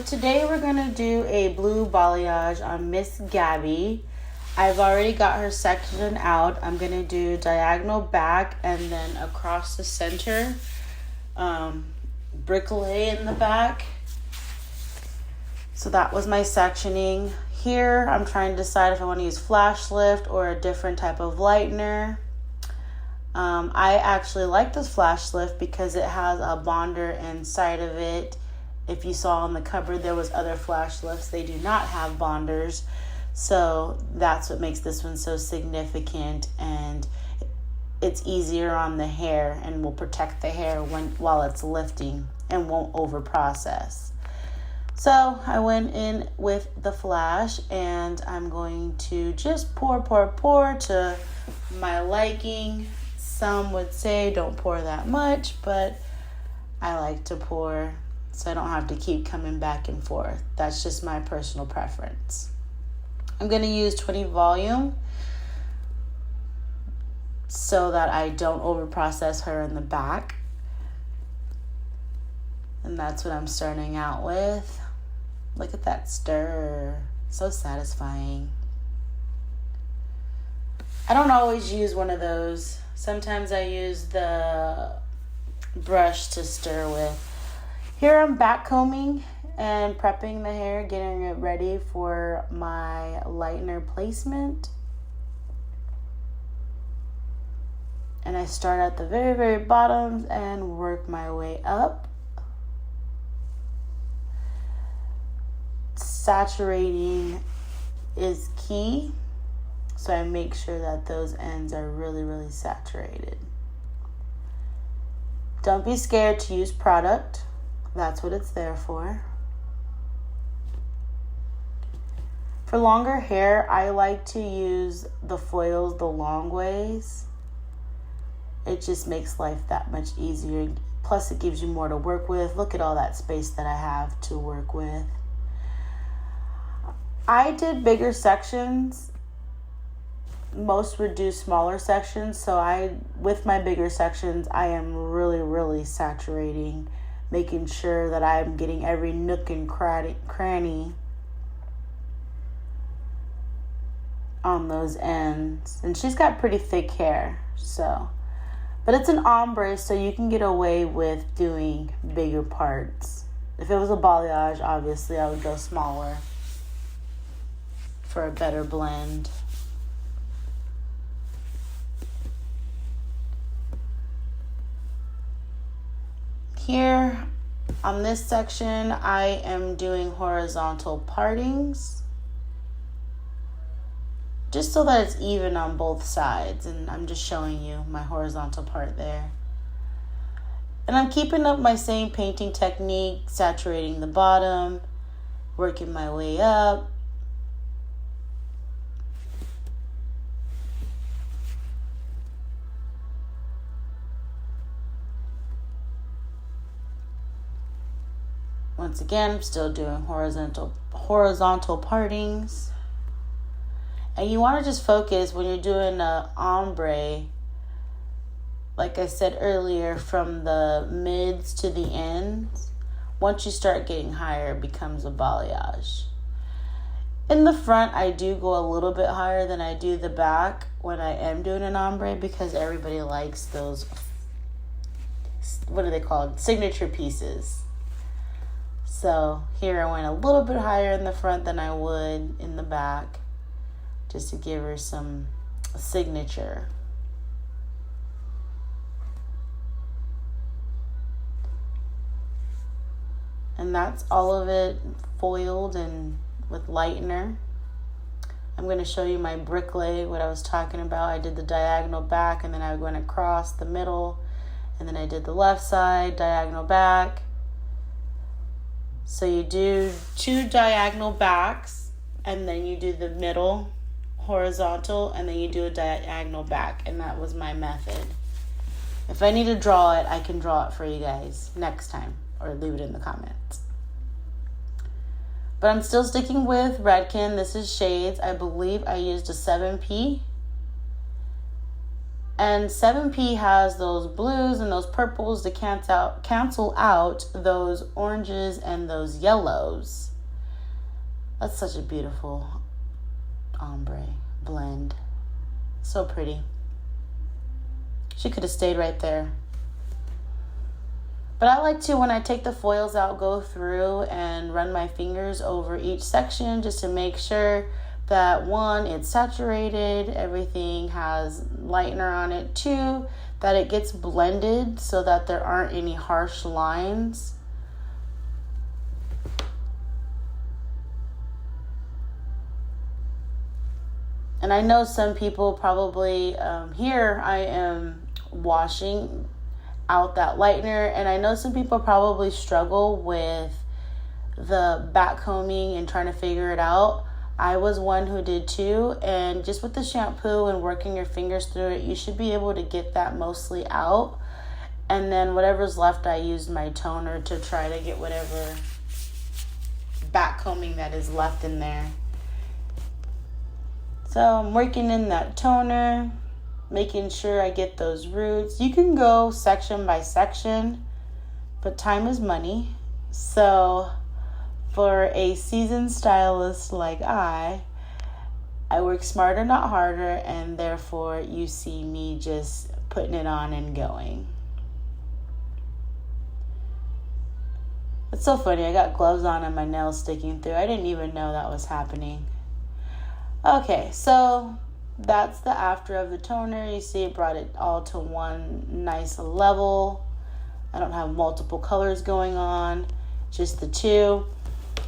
today we're going to do a blue balayage on Miss Gabby. I've already got her section out. I'm going to do diagonal back and then across the center, bricolage in the back. So that was my sectioning. Here I'm trying to decide if I want to use flash lift or a different type of lightener. I actually like this flash lift because it has a bonder inside of it. If you saw in the cupboard, there was other flash lifts. They do not have bonders. So that's what makes this one so significant, and it's easier on the hair and will protect the hair while it's lifting and won't over process. So I went in with the flash and I'm going to just pour to my liking. Some would say don't pour that much, but I like to pour so I don't have to keep coming back and forth. That's just my personal preference. I'm going to use 20 volume so that I don't over process her in the back. And that's what I'm starting out with. Look at that stir. So satisfying. I don't always use one of those. Sometimes I use the brush to stir with. Here I'm back combing and prepping the hair, getting it ready for my lightener placement. And I start at the very, very bottom and work my way up. Saturating is key, so I make sure that those ends are really, really saturated. Don't be scared to use product. That's what it's there for. For longer hair, I like to use the foils the long ways. It just makes life that much easier. Plus, it gives you more to work with. Look at all that space that I have to work with. I did bigger sections. Most would do smaller sections. So with my bigger sections, I am really, really saturating, making sure that I'm getting every nook and cranny on those ends. And she's got pretty thick hair, but it's an ombre, so you can get away with doing bigger parts. If it was a balayage, obviously I would go smaller for a better blend. Here on this section, I am doing horizontal partings just so that it's even on both sides, and I'm just showing you my horizontal part there. And I'm keeping up my same painting technique, saturating the bottom, working my way up. Once again, I'm still doing horizontal partings. And you want to just focus when you're doing a ombre, like I said earlier, from the mids to the ends. Once you start getting higher, it becomes a balayage. In the front, I do go a little bit higher than I do the back when I am doing an ombre, because everybody likes those, what are they called? Signature pieces. So here I went a little bit higher in the front than I would in the back, just to give her some signature. And that's all of it foiled and with lightener. I'm going to show you my bricolage, what I was talking about. I did the diagonal back, and then I went across the middle, and then I did the left side, diagonal back. So you do 2 diagonal backs, and then you do the middle horizontal, and then you do a diagonal back. And that was my method. If I need to draw it, I can draw it for you guys next time, or leave it in the comments. But I'm still sticking with Redken. This is shades. I believe I used a 7P. And 7P has those blues and those purples to cancel out those oranges and those yellows. That's such a beautiful ombre blend. So pretty. She could have stayed right there. But I like to, when I take the foils out, go through and run my fingers over each section just to make sure that, one, it's saturated, everything has lightener on it. Two, that it gets blended so that there aren't any harsh lines. And I know some people probably, here I am washing out that lightener, and I know some people probably struggle with the back combing and trying to figure it out. I was one who did too, and just with the shampoo and working your fingers through it, you should be able to get that mostly out. And then whatever's left, I used my toner to try to get whatever back combing that is left in there. So I'm working in that toner, making sure I get those roots. You can go section by section, but time is money. So for a seasoned stylist like I work smarter, not harder, and therefore you see me just putting it on and going. It's so funny. I got gloves on and my nails sticking through. I didn't even know that was happening. Okay, so that's the after of the toner. You see it brought it all to one nice level. I don't have multiple colors going on, just the two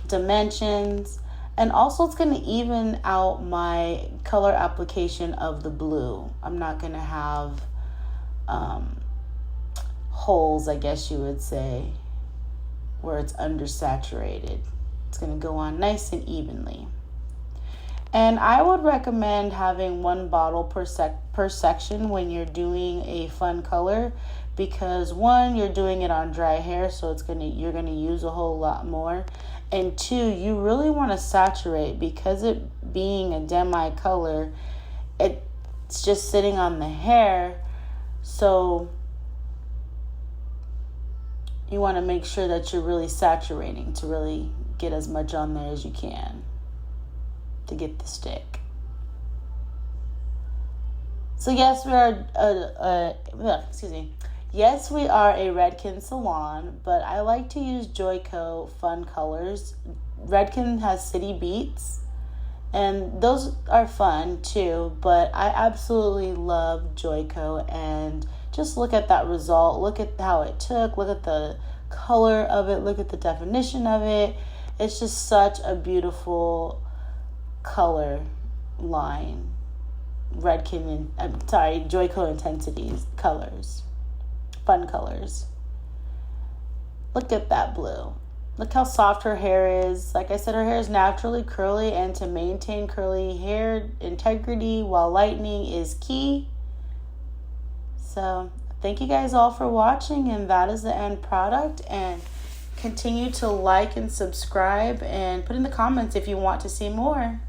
dimensions. And also it's going to even out my color application of the blue. I'm not going to have holes, I guess you would say, where it's undersaturated. It's going to go on nice and evenly. And I would recommend having one bottle per section when you're doing a fun color, because one, you're doing it on dry hair, so you're gonna use a whole lot more. And two, you really want to saturate, because it being a demi color, it's just sitting on the hair, so you want to make sure that you're really saturating to really get as much on there as you can to get the stick. So yes, we are Yes, we are a Redken salon, but I like to use Joico fun colors. Redken has City Beats, and those are fun too, but I absolutely love Joico. And just look at that result. Look at how it took. Look at the color of it. Look at the definition of it. It's just such a beautiful color line. Joico Intensities colors. Fun colors. Look at that blue. Look how soft her hair is. Like I said, her hair is naturally curly, and to maintain curly hair integrity while lightening is key. So thank you guys all for watching, and that is the end product. And continue to like and subscribe, and put in the comments if you want to see more.